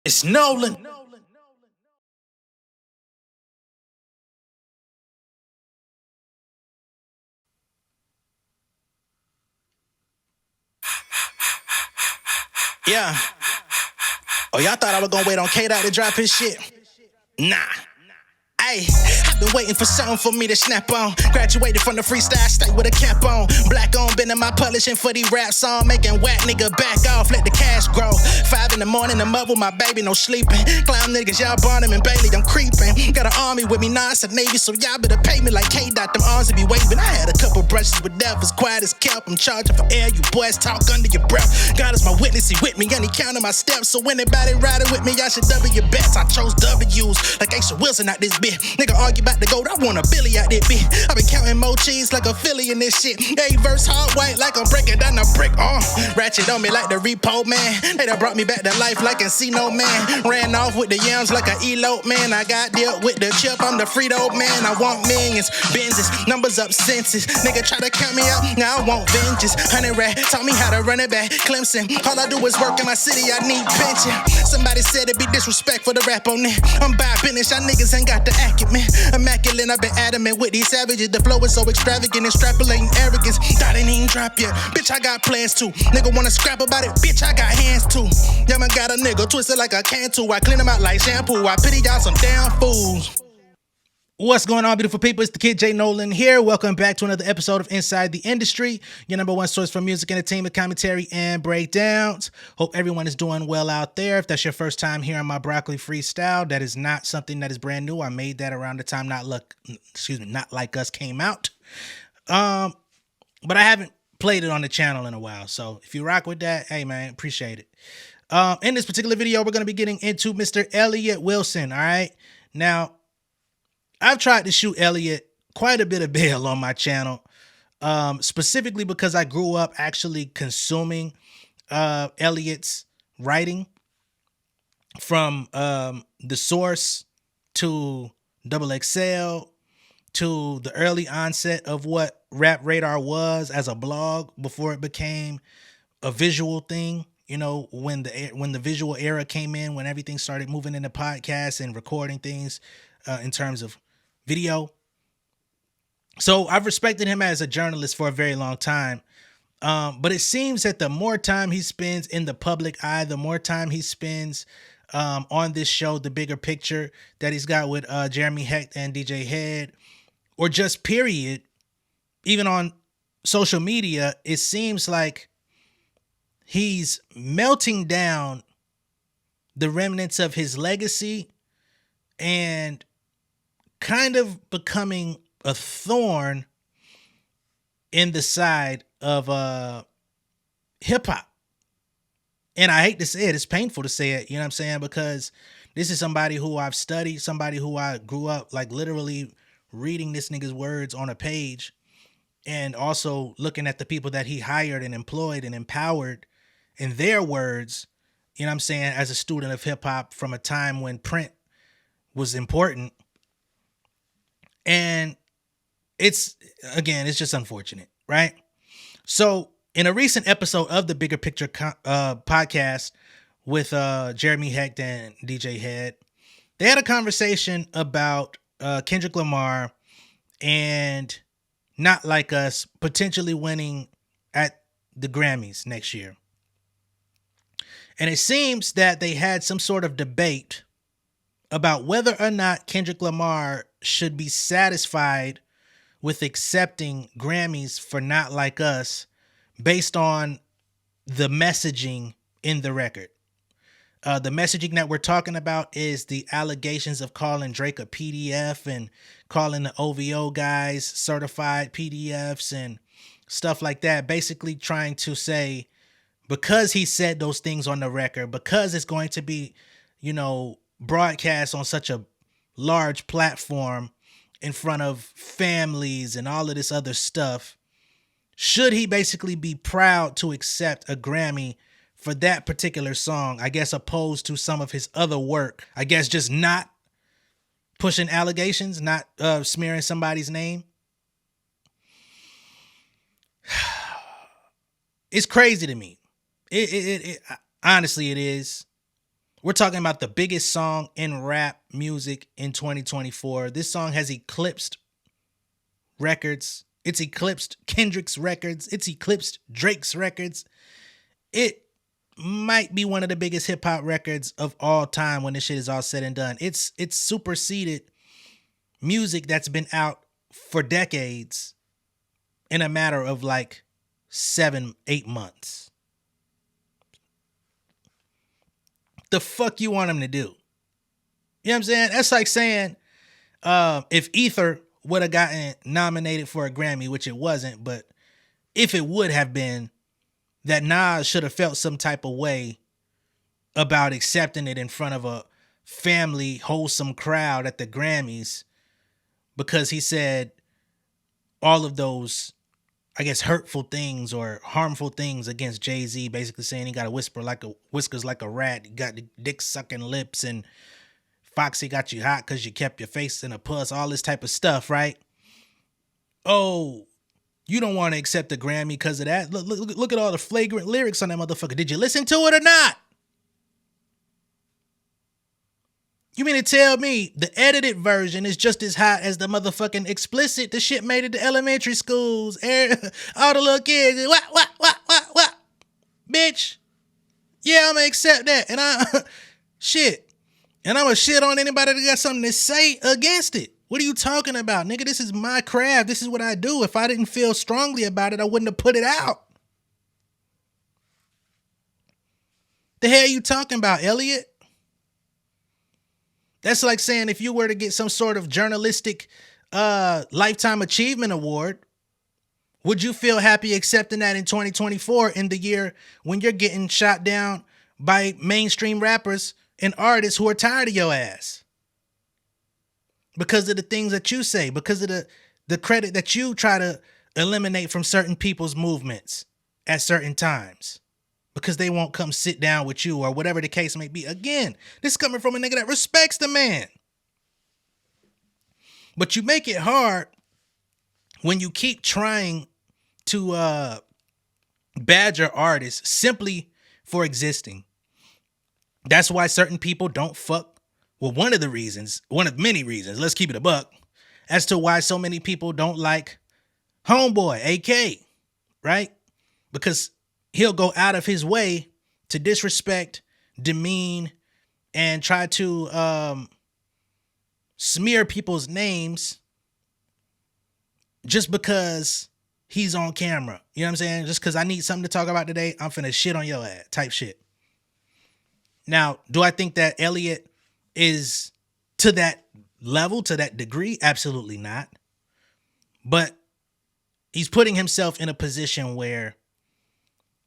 It's Nolan. Yeah. Oh, y'all thought I was gonna wait on K-Dot to drop his shit? Nah. Ayy, I've been waiting for something for me to snap on. Graduated from the freestyle state with a cap on. Black on, been in my publishing for these rap songs. Making whack nigga back off, let the cash grow. 5 in the morning, I'm up with my baby, no sleeping. Clown niggas, y'all Barnum and Bailey, I'm creeping. Got an army with me, nah, it's a Navy, so y'all better pay me like K-Dot, them arms to be waving. I had a couple brushes with devils, quiet as kelp. I'm charging for air, you boys talk under your breath. God is my witness, he with me, and he counting my steps. So anybody riding with me, I should double your bets. I chose W's, like Aisha Wilson out this bitch. Nigga argue about the gold, I want a Billy out that bitch. I been counting more cheese like a Philly in this shit. A verse hard white like I'm breaking down a brick. Ratchet on me like the repo man. They done brought me back to life like Encino man. Ran off with the yams like a elope man. I got dealt with the chip, I'm the Frito man. I want millions, Benzes, numbers up senses. Nigga try to count me out, now I want vengeance. 100 rat taught me how to run it back. Clemson, all I do is work in my city, I need pension. Somebody said it'd be disrespectful to rap on it. I'm by business, y'all niggas ain't got the acumen. Immaculate, I've been adamant with these savages. The flow is so extravagant, extrapolating arrogance. Thought ain't even drop yet. Bitch, I got plans too. Nigga wanna scrap about it, bitch, I got hands too. Y'all man got a nigga twisted like a can too. I clean him out like shampoo. I pity y'all some damn fools. What's going on, beautiful people? It's the kid J Nolan here. Welcome back to another episode of Inside the Industry, your number one source for music, entertainment, commentary, and breakdowns. Hope everyone is doing well out there. If that's your first time hearing my broccoli freestyle, that is not something that is brand new. I made that around the time Not Like Us came out. But I haven't played it on the channel in a while. So if you rock with that, hey man, appreciate it. In this particular video, we're going to be getting into Mr. Elliott Wilson. All right. Now, I've tried to shoot Elliott quite a bit of bail on my channel, specifically because I grew up actually consuming Elliott's writing from The Source to Double XL to the early onset of what Rap Radar was as a blog before it became a visual thing. You know, when the visual era came in, when everything started moving into podcasts and recording things in terms of video. So I've respected him as a journalist for a very long time. But it seems that the more time he spends in the public eye, the more time he spends on this show, The Bigger Picture, that he's got with Jeremy Hecht and DJ Head, or just period, even on social media, it seems like he's melting down the remnants of his legacy and kind of becoming a thorn in the side of hip hop. And I hate to say it, it's painful to say it, you know what I'm saying? Because this is somebody who I've studied, somebody who I grew up like literally reading this nigga's words on a page, and also looking at the people that he hired and employed and empowered in their words, you know what I'm saying, as a student of hip hop from a time when print was important. And it's just unfortunate, right? So in a recent episode of the Bigger Picture podcast with Jeremy Hecht and DJ Head, they had a conversation about Kendrick Lamar and Not Like Us potentially winning at the Grammys next year. And it seems that they had some sort of debate about whether or not Kendrick Lamar should be satisfied with accepting Grammys for Not Like Us based on the messaging in the record. The messaging that we're talking about is the allegations of calling Drake a PDF and calling the OVO guys certified PDFs and stuff like that. Basically trying to say, because he said those things on the record, because it's going to be, you know, broadcast on such a large platform in front of families and all of this other stuff, should he basically be proud to accept a Grammy for that particular song, I guess, opposed to some of his other work? I guess just not pushing allegations, not smearing somebody's name. It's crazy to me. It honestly, it is. We're talking about the biggest song in rap music in 2024. This song has eclipsed records. It's eclipsed Kendrick's records. It's eclipsed Drake's records. It might be one of the biggest hip hop records of all time when this shit is all said and done. It's superseded music that's been out for decades in a matter of like 7-8 months. The fuck you want him to do? You know what I'm saying? That's like saying if Ether would have gotten nominated for a Grammy, which it wasn't, but if it would have been, that Nas should have felt some type of way about accepting it in front of a family, wholesome crowd at the Grammys because he said all of those, I guess, hurtful things or harmful things against Jay-Z, basically saying he got a whiskers like a rat, you got the dick sucking lips, and Foxy got you hot because you kept your face in a puss, all this type of stuff, right? Oh, you don't want to accept the Grammy because of that? Look at all the flagrant lyrics on that motherfucker. Did you listen to it or not? You mean to tell me the edited version is just as hot as the motherfucking explicit? The shit made it to elementary schools. All the little kids, what? Bitch. Yeah, I'm gonna accept that. And shit. And I'm gonna shit on anybody that got something to say against it. What are you talking about, nigga? This is my craft. This is what I do. If I didn't feel strongly about it, I wouldn't have put it out. The hell you talking about, Elliott? That's like saying if you were to get some sort of journalistic lifetime achievement award, would you feel happy accepting that in 2024 in the year when you're getting shot down by mainstream rappers and artists who are tired of your ass? Because of the things that you say, because of the credit that you try to eliminate from certain people's movements at certain times. Because they won't come sit down with you or whatever the case may be. Again, this is coming from a nigga that respects the man. But you make it hard when you keep trying to badger artists simply for existing. That's why certain people don't fuck. Well, one of many reasons, let's keep it a buck, as to why so many people don't like Homeboy, AK, right? Because he'll go out of his way to disrespect, demean, and try to smear people's names just because he's on camera. You know what I'm saying? Just because I need something to talk about today, I'm finna shit on your ass type shit. Now, do I think that Elliott is to that level, to that degree? Absolutely not. But he's putting himself in a position where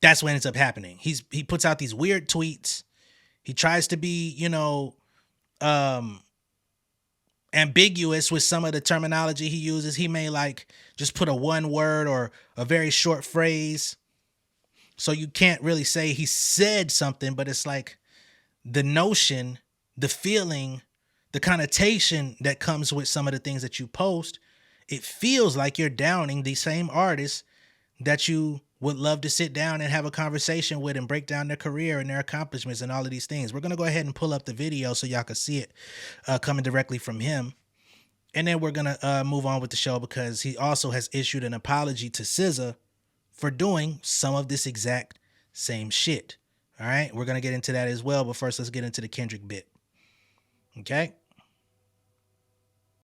that's what ends up happening. He puts out these weird tweets. He tries to be, ambiguous with some of the terminology he uses. He may like just put a one word or a very short phrase. So you can't really say he said something, but it's like the notion, the feeling, the connotation that comes with some of the things that you post, it feels like you're downing these same artists that you would love to sit down and have a conversation with and break down their career and their accomplishments and all of these things. We're going to go ahead and pull up the video so y'all can see it coming directly from him. And then we're going to move on with the show because he also has issued an apology to SZA for doing some of this exact same shit. All right, we're going to get into that as well. But first, let's get into the Kendrick bit. Okay?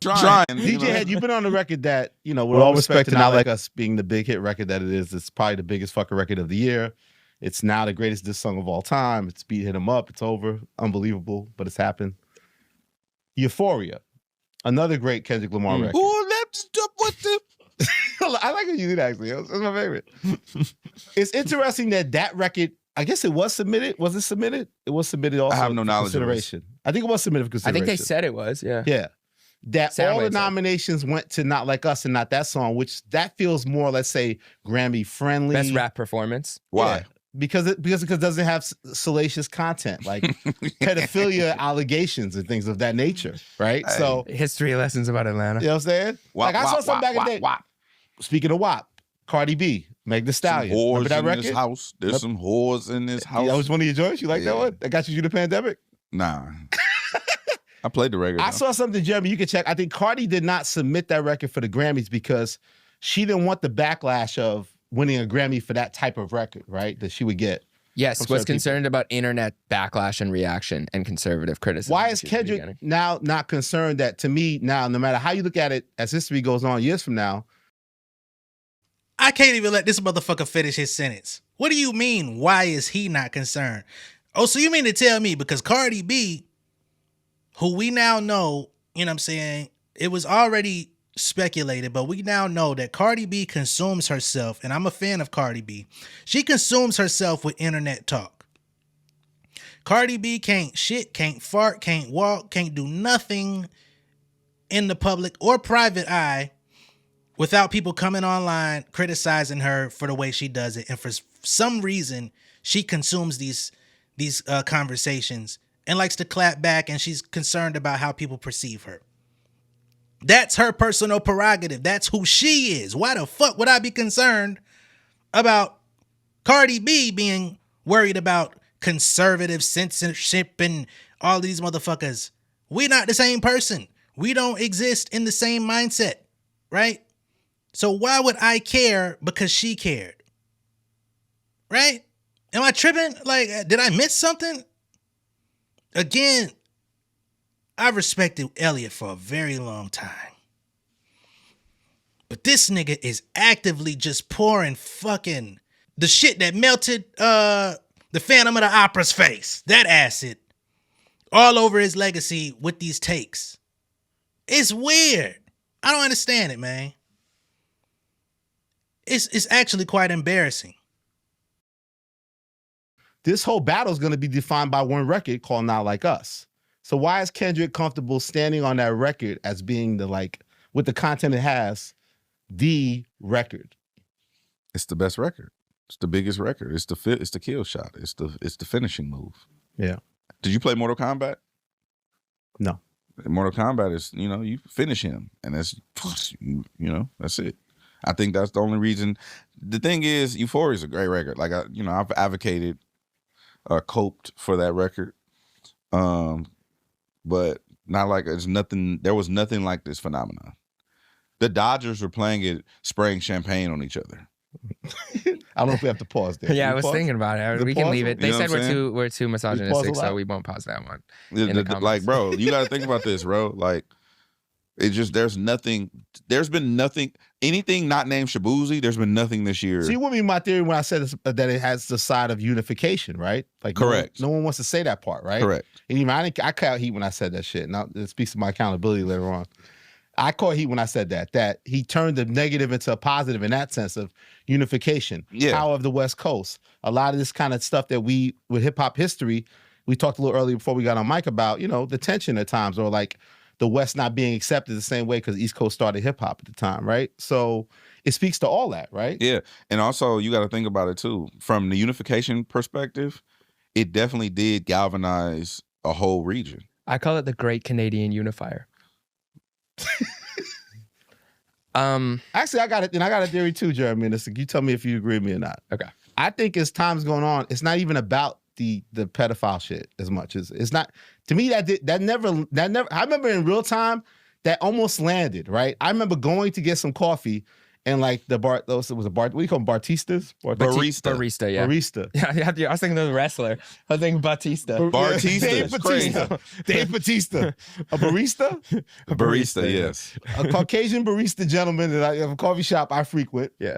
Trying. DJ Head, you've been on the record that, with all respect to Not Like Us being the big hit record that it is, it's probably the biggest fucking record of the year. It's now the greatest diss song of all time. It's beat Hit 'Em Up. It's over. Unbelievable, but it's happened. Euphoria, another great Kendrick Lamar record. Ooh, let's do what the... I like what you did, actually. That's my favorite. It's interesting that record, I guess it was submitted. Was it submitted? It was submitted also. I have no knowledge of consideration. I think it was submitted for consideration. I think they said it was, yeah. Yeah. That all the nominations went to Not Like Us and not that song, which that feels more, let's say, Grammy friendly. Best rap performance. Why? Yeah. Because it doesn't have salacious content like pedophilia allegations and things of that nature, right? Hey. So history lessons about Atlanta. You know what I'm saying? Wop, I saw something back in the day. Speaking of WAP, Cardi B, Meg Thee Stallion. Some whores remember that in record? This house. There's some whores in this house. That was one of your joints. You like that one? That got you through the pandemic. Nah. I played the record. I saw something, Jeremy, you can check. I think Cardi did not submit that record for the Grammys because she didn't want the backlash of winning a Grammy for that type of record, right? That she would get. Yes, was concerned about internet backlash and reaction and conservative criticism. Why is Kendrick now not concerned that, to me, now, no matter how you look at it, as history goes on years from now, I can't even let this motherfucker finish his sentence. What do you mean, why is he not concerned? Oh, so you mean to tell me because Cardi B, who we now know, you know what I'm saying, it was already speculated, but we now know that Cardi B consumes herself, and I'm a fan of Cardi B. She consumes herself with internet talk. Cardi B can't shit, can't fart, can't walk, can't do nothing in the public or private eye without people coming online criticizing her for the way she does it. And for some reason, she consumes these conversations and likes to clap back, and she's concerned about how people perceive her. That's her personal prerogative. That's who she is. Why the fuck would I be concerned about Cardi B being worried about conservative censorship and all these motherfuckers? We're not the same person. We don't exist in the same mindset, right? So why would I care because she cared? Right? Am I tripping? Like, did I miss something? Again, I've respected Elliott for a very long time. But this nigga is actively just pouring fucking the shit that melted the Phantom of the Opera's face, that acid, all over his legacy with these takes. It's weird. I don't understand it, man. It's actually quite embarrassing. This whole battle is going to be defined by one record called Not Like Us. So why is Kendrick comfortable standing on that record as being the, like, with the content it has, the record? It's the best record. It's the biggest record. It's the kill shot. It's the finishing move. Yeah. Did you play Mortal Kombat? No. Mortal Kombat is, you finish him, and that's, that's it. I think that's the only reason. The thing is, Euphoria is a great record. Like, I've advocated, coped for that record. But not like there was nothing like this phenomenon. The Dodgers were playing it, spraying champagne on each other. I don't know if we have to pause there. Yeah, I was thinking about it. We can leave it. They said we're too misogynistic, so we won't pause that one. Like, bro, you got to think about this, bro. Like, it's just, there's been nothing, anything not named Shabuzi, there's been nothing this year. See, what my theory when I said this, that it has the side of unification, right? Like, correct. No one wants to say that part, right? Correct. And even I caught heat when I said that shit. Now it speaks to my accountability later on. I caught heat when I said that he turned the negative into a positive in that sense of unification, power of the West Coast. A lot of this kind of stuff that with hip hop history, we talked a little earlier before we got on mic about, the tension at times, or like the West not being accepted the same way because East Coast started hip hop at the time, right? So it speaks to all that, right? Yeah, and also you got to think about it too. From the unification perspective, it definitely did galvanize a whole region. I call it the Great Canadian Unifier. Actually, I got it, and I got a theory too, Jeremy. You tell me if you agree with me or not. Okay. I think as time's going on, it's not even about the pedophile shit as much as it's not. To me, that never. I remember in real time that almost landed. Right. I remember going to get some coffee. And like the bar, those was a bar. What do you call them? Bartistas? Barista, yeah. Barista. Yeah, I was thinking of the wrestler. I was thinking Batista. Dave Batista. Dave Batista. A barista? A barista, yes. A Caucasian barista gentleman that I have a coffee shop I frequent. Yeah.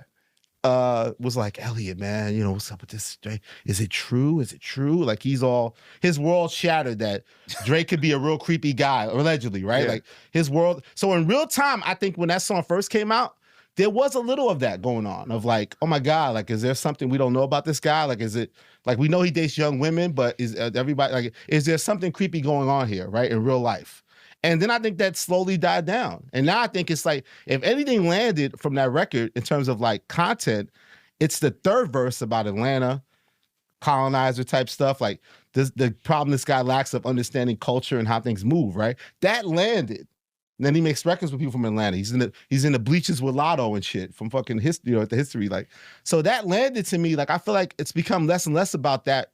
Was like, Elliott, man, what's up with this? Drake? Is it true? Is it true? Like his world shattered that Drake could be a real creepy guy, allegedly, right? Yeah. Like his world. So in real time, I think when that song first came out, there was a little of that going on of like, oh my God, like, is there something we don't know about this guy? Like, is it like we know he dates young women, but is everybody like, is there something creepy going on here, right? In real life. And then I think that slowly died down. And now I think it's like, if anything landed from that record in terms of like content, it's the third verse about Atlanta, colonizer type stuff. Like the problem this guy lacks of understanding culture and how things move, right? That landed. And then he makes records with people from Atlanta. He's in the bleachers with Lotto and shit from fucking history, the history. Like, so that landed to me. Like, I feel like it's become less and less about that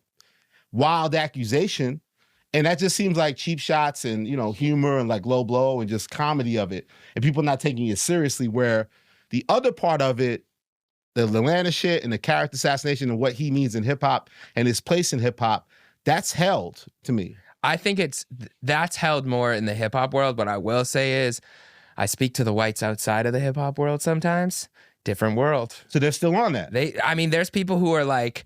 wild accusation, And that just seems like cheap shots and, you know, humor and like low blow and just comedy of it. And people not taking it seriously, where the other part of it, the Atlanta shit and the character assassination and what he means in hip hop and his place in hip hop, that's held to me. I think that's held more in the hip hop world. What I will say is I speak to the whites outside of the hip hop world sometimes. Different world. So they're still on that. I mean, there's people who are like,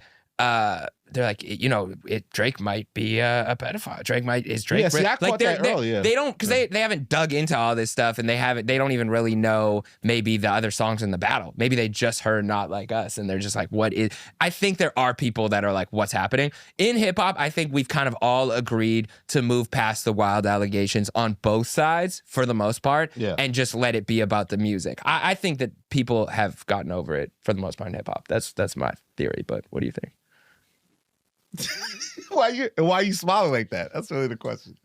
they're like, you know, Drake might be a pedophile. Is Drake? Yeah, see, I caught that earlier. They don't, because they haven't dug into all this stuff, and they don't even really know maybe the other songs in the battle. Maybe they just heard Not Like Us, and they're just like, what is? I think there are people that are like, what's happening in hip hop? I think we've kind of all agreed to move past the wild allegations on both sides for the most part, and just let it be about the music. I think that people have gotten over it for the most part in hip hop. That's my theory. But what do you think? Why are you smiling like that? That's really the question.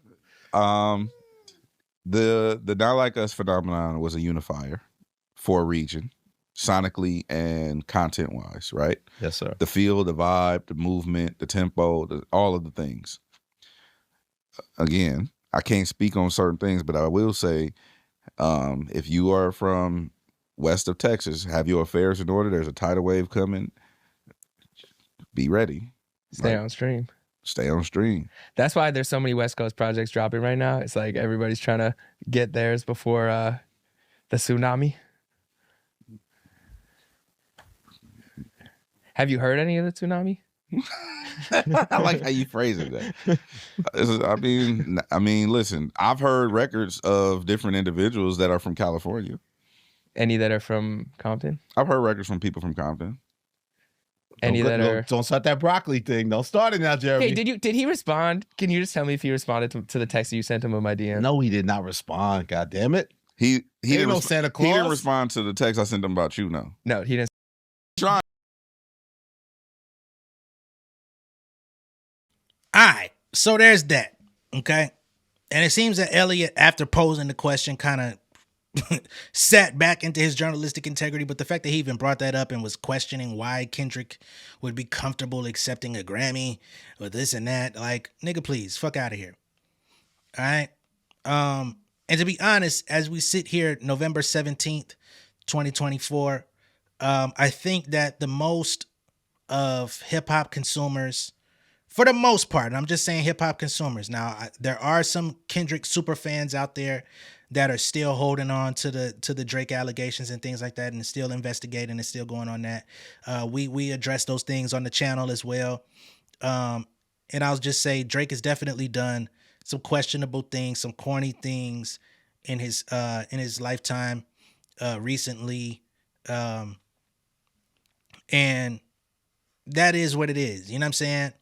The Not Like Us phenomenon was a unifier for a region, sonically and content wise, right? Yes, sir. The feel, the vibe, the movement, the tempo, all of the things. Again, I can't speak on certain things, but I will say, if you are from west of Texas, have your affairs in order. There's a tidal wave coming. Be ready. Stay on stream. Stay on stream. That's why there's so many West Coast projects dropping right now. It's like everybody's trying to get theirs before the tsunami. Have you heard any of the tsunami? I like how you phrase it. I mean, listen, I've heard records of different individuals that are from California. Any that are from Compton? I've heard records from people from Compton. Don't start that broccoli thing. Don't start it now, Jeremy. Hey, did he respond? Can you just tell me if he responded to the text that you sent him on my DM? No, he did not respond. God damn it. He didn't Santa Claus. He didn't respond to the text I sent him about you. No, he didn't. Try. All right, so there's that. Okay, and it seems that Elliott, after posing the question, kind of sat back into his journalistic integrity, but the fact that he even brought that up and was questioning why Kendrick would be comfortable accepting a Grammy or this and that, like, nigga, please, fuck out of here. All right? And to be honest, as we sit here November 17th, 2024, I think that the most of hip-hop consumers, for the most part, and I'm just saying hip-hop consumers. Now, there are some Kendrick super fans out there that are still holding on to the Drake allegations and things like that, and still investigating and still going on that. We address those things on the channel as well. And I'll just say Drake has definitely done some questionable things, some corny things in his lifetime recently. And that is what it is. You know what I'm saying?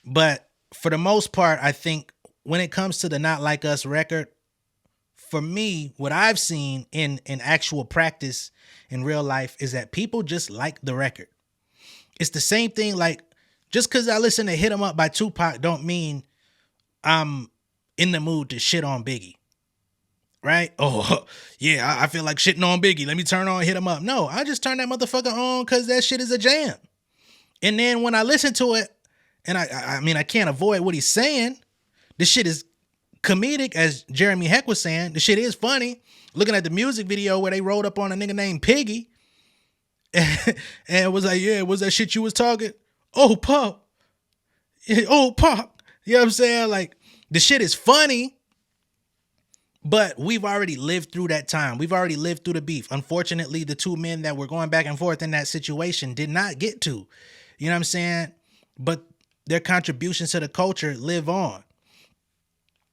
But for the most part, I think when it comes to the Not Like Us record, for me, what I've seen in actual practice in real life is that people just like the record. It's the same thing, like, just because I listen to Hit 'Em Up by Tupac don't mean I'm in the mood to shit on Biggie. Right? Oh, yeah, I feel like shitting on Biggie. Let me turn on Hit 'Em Up. No, I just turn that motherfucker on because that shit is a jam. And then when I listen to it, and I mean, I can't avoid what he's saying. This shit is comedic, as Jeremy Heck was saying. The shit is funny. Looking at the music video where they rolled up on a nigga named Piggy. And it was like, yeah, was that shit you was talking? Oh, Pop. Oh, Pop. You know what I'm saying? Like, the shit is funny, but we've already lived through that time. We've already lived through the beef. Unfortunately, the two men that were going back and forth in that situation did not get to. You know what I'm saying? But their contributions to the culture live on.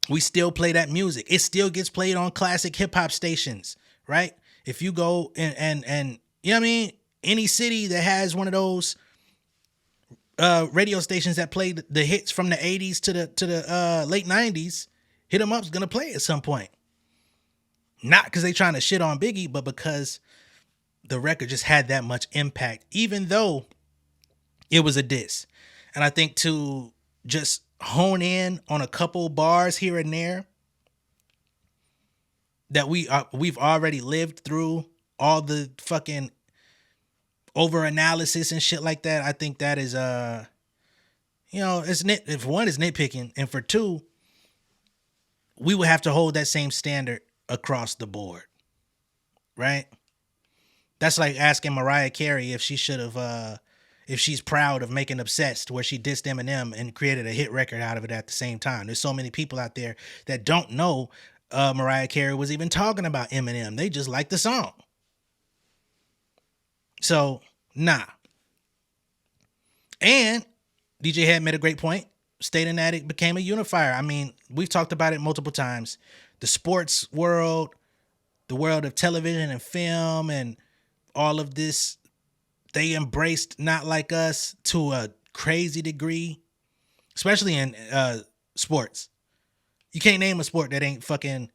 We still play that music. It still gets played on classic hip hop stations, right? If you go and you know what I mean? Any city that has one of those radio stations that play the hits from the 80s to the late 90s, Hit 'Em Up's gonna play at some point. Not because they trying to shit on Biggie, but because the record just had that much impact, even though it was a diss. And I think to just hone in on a couple bars here and there that we've already lived through all the fucking over analysis and shit like that. I think that is if one is nitpicking, and for two, we would have to hold that same standard across the board, right? That's like asking Mariah Carey if she should have, if she's proud of making Obsessed, where she dissed Eminem and created a hit record out of it at the same time. There's so many people out there that don't know Mariah Carey was even talking about Eminem. They just like the song. So, nah. And DJ Head made a great point, stating that it became a unifier. I mean, we've talked about it multiple times. The sports world, the world of television and film, and all of this, they embraced Not Like Us to a crazy degree, especially in sports. You can't name a sport that ain't fucking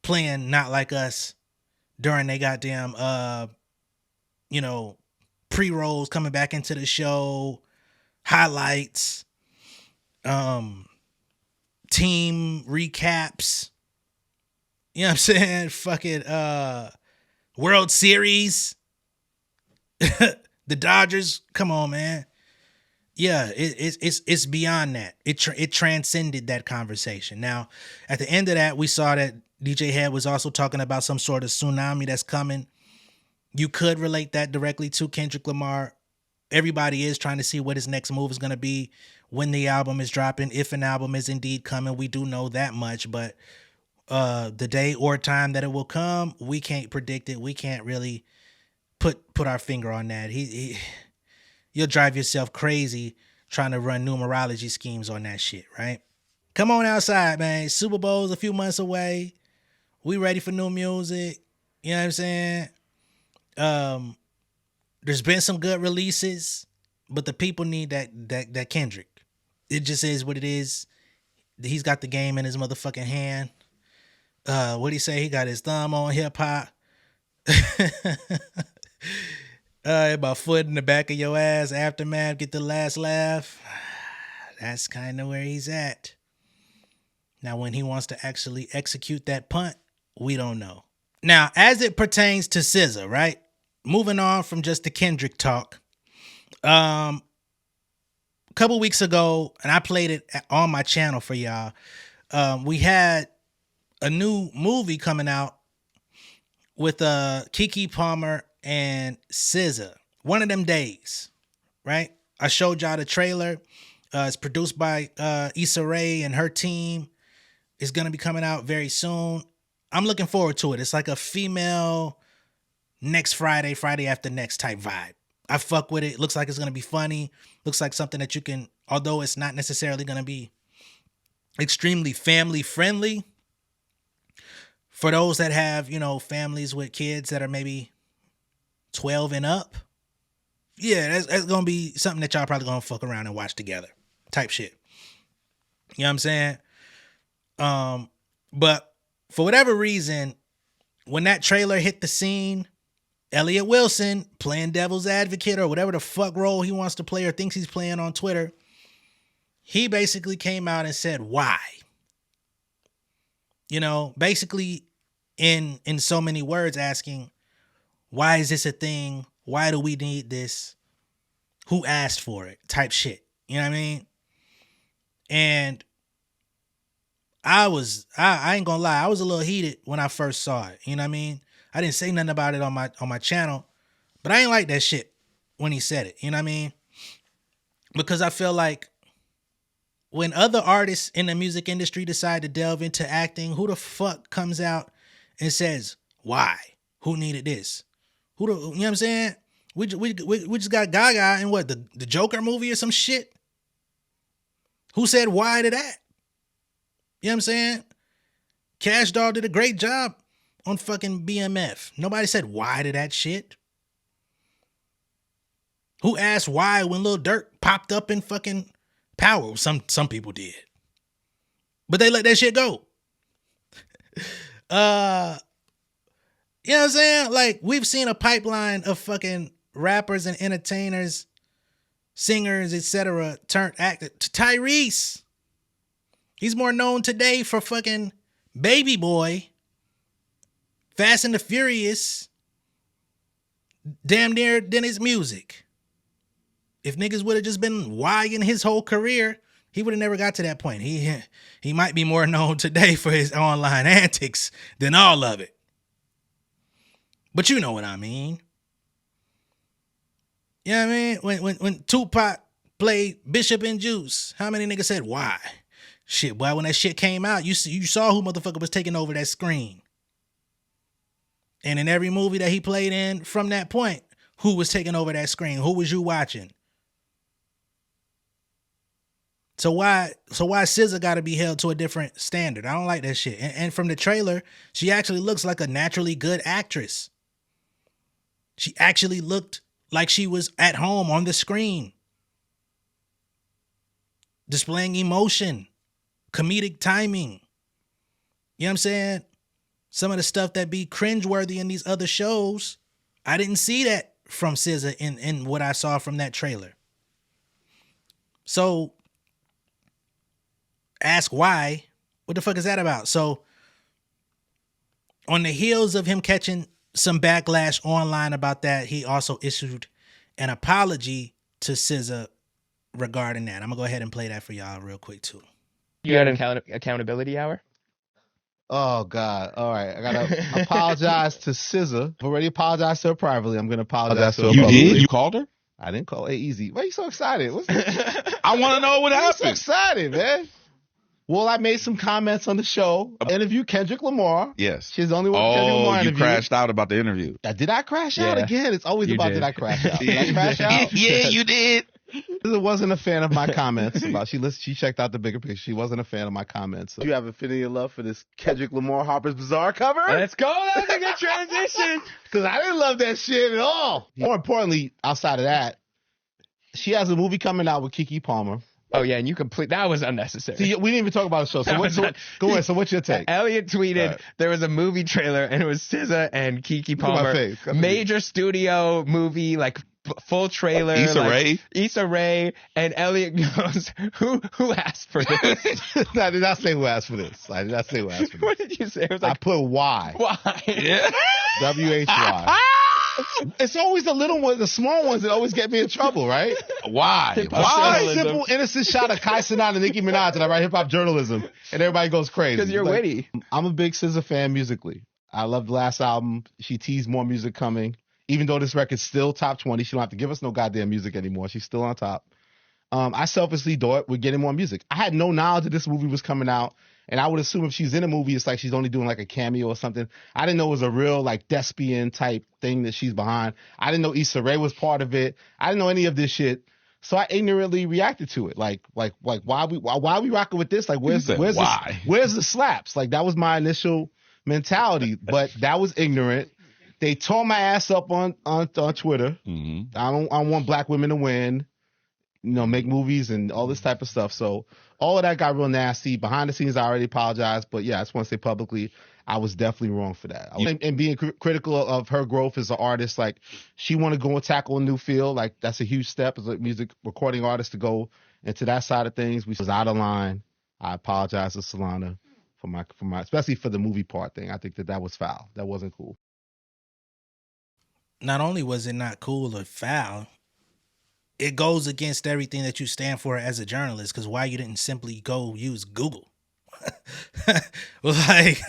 playing Not Like Us during they goddamn, pre-rolls coming back into the show, highlights, team recaps. You know what I'm saying? Fucking World Series. The Dodgers. Come on, man. Yeah, it's beyond that. It transcended that conversation. Now, at the end of that, we saw that DJ Head was also talking about some sort of tsunami that's coming. You could relate that directly to Kendrick Lamar. Everybody is trying to see what his next move is going to be when the album is dropping, if an album is indeed coming. We do know that much, but the day or time that it will come, we can't predict it. We can't really put our finger on that. You'll drive yourself crazy trying to run numerology schemes on that shit, right? Come on outside, man. Super Bowl's a few months away. We ready for new music. You know what I'm saying? There's been some good releases, but the people need that Kendrick. It just is what it is. He's got the game in his motherfucking hand. What'd he say? He got his thumb on hip hop. About foot in the back of your ass. Aftermath, get the last laugh. That's kind of where he's at. Now, when he wants to actually execute that punt, we don't know. Now, as it pertains to SZA, right? Moving on from just the Kendrick talk. A couple weeks ago, and I played it on my channel for y'all, we had a new movie coming out with Keke Palmer and SZA. One of them days, right? I showed y'all the trailer. It's produced by Issa Rae and her team. It's going to be coming out very soon. I'm looking forward to it. It's like a female next Friday, Friday after next type vibe. I fuck with it. Looks like it's going to be funny. Looks like something that you can, although it's not necessarily going to be extremely family friendly, for those that have, families with kids that are maybe 12 and up, yeah, that's going to be something that y'all probably going to fuck around and watch together type shit. You know what I'm saying? But for whatever reason, when that trailer hit the scene, Elliott Wilson playing devil's advocate or whatever the fuck role he wants to play or thinks he's playing on Twitter, he basically came out and said, why? Basically in so many words asking, why is this a thing? Why do we need this? Who asked for it? Type shit. You know what I mean? And I ain't gonna lie, I was a little heated when I first saw it. You know what I mean? I didn't say nothing about it on my channel, but I ain't like that shit when he said it. You know what I mean? Because I feel like when other artists in the music industry decide to delve into acting, who the fuck comes out and says, why? Who needed this? You know what I'm saying? We just got Gaga in what, the Joker movie or some shit? Who said why to that? You know what I'm saying? Cash Doll did a great job on fucking BMF. Nobody said why to that shit. Who asked why when Lil Durk popped up in fucking Power? Some people did. But they let that shit go. You know what I'm saying? Like, we've seen a pipeline of fucking rappers and entertainers, singers, etc. turn actor. Tyrese. He's more known today for fucking Baby Boy, Fast and the Furious, damn near than his music. If niggas would have just been wying his whole career, he would have never got to that point. He might be more known today for his online antics than all of it. But you know what I mean. You know what I mean? When Tupac played Bishop and Juice, how many niggas said why? Shit, boy, when that shit came out, you saw who motherfucker was taking over that screen. And in every movie that he played in from that point, who was taking over that screen? Who was you watching? So why SZA got to be held to a different standard? I don't like that shit. And from the trailer, she actually looks like a naturally good actress. She actually looked like she was at home on the screen, displaying emotion, comedic timing. You know what I'm saying? Some of the stuff that be cringeworthy in these other shows, I didn't see that from SZA in what I saw from that trailer. So ask why. What the fuck is that about? So on the heels of him catching some backlash online about that, he also issued an apology to SZA regarding that. I'm gonna go ahead and play that for y'all real quick too. You got an accountability hour? Oh God! All right, I gotta apologize to SZA. I've already apologized to her privately. I'm gonna apologize to her. You publicly. did? You called her? I didn't call her. Easy. Why are you so excited? I want to know what I'm so happened. excited, man. Well, I made some comments on the show. I interviewed Kendrick Lamar. Yes. She's the only one Kendrick Lamar you interviewed. crashed out about the interview. Did I crash out again? It's always You about did. did I crash out? Did I crash out? Yeah, you did. SZA wasn't a fan of my comments about she checked out the bigger picture. She wasn't a fan of my comments. So you have affinity and love for this Kendrick Lamar Harper's Bazaar cover? Let's go. That's a good transition. Because I didn't love that shit at all. More importantly, outside of that, she has a movie coming out with Keke Palmer. Oh yeah, and that was unnecessary. See, we didn't even talk about the show. Go ahead. So what's your take? Elliott tweeted there was a movie trailer and it was SZA and Keke Look at my Palmer. face. Major studio movie, like full trailer. Issa Rae. And Elliott goes, who asked for this? I did not say who asked for this. What did you say? It was I like, put Y. why? Yeah. WHY. It's always the little ones, the small ones that always get me in trouble, right? Why? Why? Journalism. Simple, innocent shot of Kai Cenat and Nicki Minaj, and I write hip hop journalism, and everybody goes crazy. Because you're witty. I'm a big SZA fan musically. I love the last album. She teased more music coming. Even though this record's still top 20, she don't have to give us no goddamn music anymore. She's still on top. I selfishly thought we're getting more music. I had no knowledge that this movie was coming out. And I would assume if she's in a movie, it's like she's only doing like a cameo or something. I didn't know it was a real like thespian type thing that she's behind. I didn't know Issa Rae was part of it. I didn't know any of this shit. So I ignorantly reacted to it. Like why are we rocking with this? Like where's the slaps? Like that was my initial mentality. But that was ignorant. They tore my ass up on Twitter. Mm-hmm. I don't want black women to win. Make movies and all this type of stuff. So all of that got real nasty. Behind the scenes, I already apologized. But yeah, I just want to say publicly, I was definitely wrong for that. And being critical of her growth as an artist, like she want to go and tackle a new field. Like that's a huge step as a music recording artist to go into that side of things. We was out of line. I apologize to Solana for my especially for the movie part thing. I think that was foul. That wasn't cool. Not only was it not cool or foul, it goes against everything that you stand for as a journalist, because why you didn't simply go use Google? Like,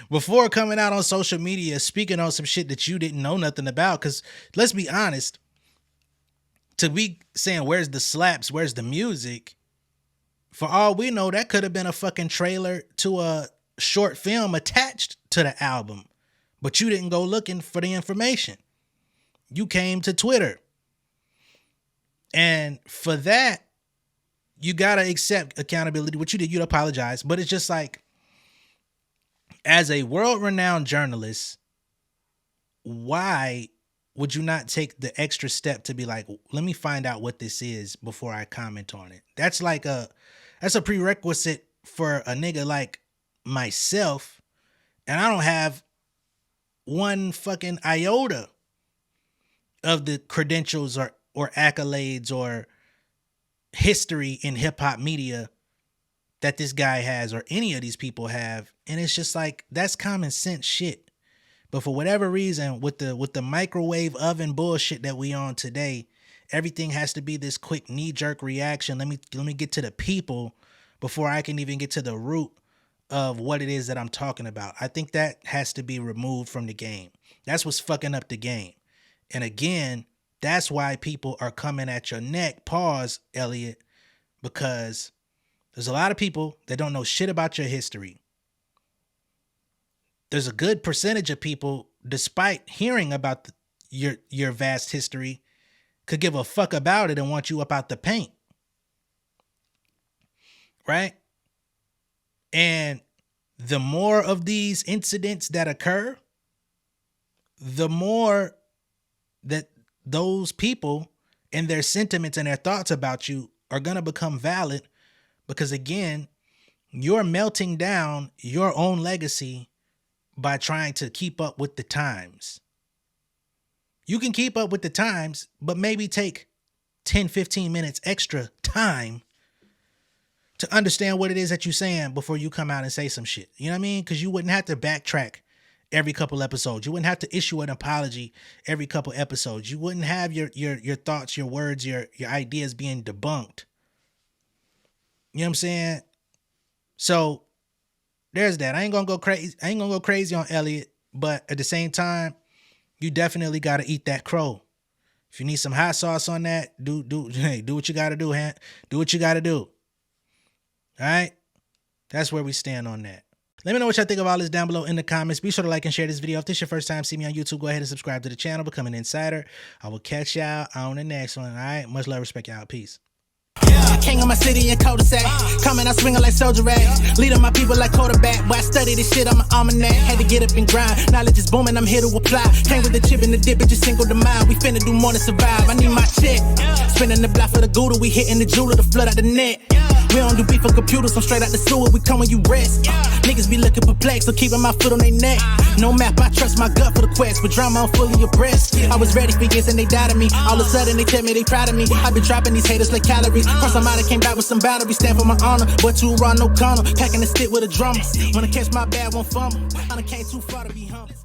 before coming out on social media, speaking on some shit that you didn't know nothing about, because let's be honest, to be saying, where's the slaps, where's the music, for all we know, that could have been a fucking trailer to a short film attached to the album, but you didn't go looking for the information. You came to Twitter. And for that, you got to accept accountability. What you did, you'd apologize. But it's just like, as a world-renowned journalist, why would you not take the extra step to be like, let me find out what this is before I comment on it? That's a prerequisite for a nigga like myself. And I don't have one fucking iota of the credentials or accolades or history in hip hop media that this guy has or any of these people have. And it's just like, that's common sense shit. But for whatever reason, with the microwave oven bullshit that we on today, everything has to be this quick knee-jerk reaction. Let me get to the people before I can even get to the root of what it is that I'm talking about. I think that has to be removed from the game. That's what's fucking up the game. And again, that's why people are coming at your neck. Pause, Elliott, because there's a lot of people that don't know shit about your history. There's a good percentage of people, despite hearing about your vast history, could give a fuck about it and want you up out the paint. Right? And the more of these incidents that occur, the more that those people and their sentiments and their thoughts about you are going to become valid, because again, you're melting down your own legacy by trying to keep up with the times. You can keep up with the times, but maybe take 10, 15 minutes extra time to understand what it is that you're saying before you come out and say some shit. You know what I mean? Because you wouldn't have to backtrack every couple episodes. You wouldn't have to issue an apology every couple episodes. You wouldn't have your thoughts, your words, your ideas being debunked. You know what I'm saying? So there's that. I ain't gonna go crazy on Elliott, but at the same time, you definitely gotta eat that crow. If you need some hot sauce on that, do what you gotta do, man. Do what you gotta do. All right? That's where we stand on that. Let me know what y'all think of all this down below in the comments. Be sure to like and share this video. If this is your first time seeing me on YouTube, go ahead and subscribe to the channel. Become an insider. I will catch y'all on the next one. All right? Much love, respect, y'all. Peace. King of my city and cul-de-sac. Coming out swinging like soldier rags. Leading my people like quarterback. Boy, I study this shit, I'm an almanac. Had to get up and grind. Knowledge is booming, I'm here to apply. Came with the chip and the dip, it just single the mind. We finna do more than survive. I need my check. Spinning the block for the gouda. We hitting the jeweler to flood out the net. We don't do beef on computers, I'm straight out the sewer. We come when you rest. Niggas be looking perplexed, so keeping my foot on their neck. No map, I trust my gut for the quest. With drama, I'm fully abreast. I was ready for years and they doubted me. All of a sudden they tell me they proud of me. I been dropping these haters like calories. Cross them out, I came back with some batteries. Stand for my honor, but too raw, no corner. Packing the stick with a drummer. When I catch my bad, won't fumble. I done came too far to be humble.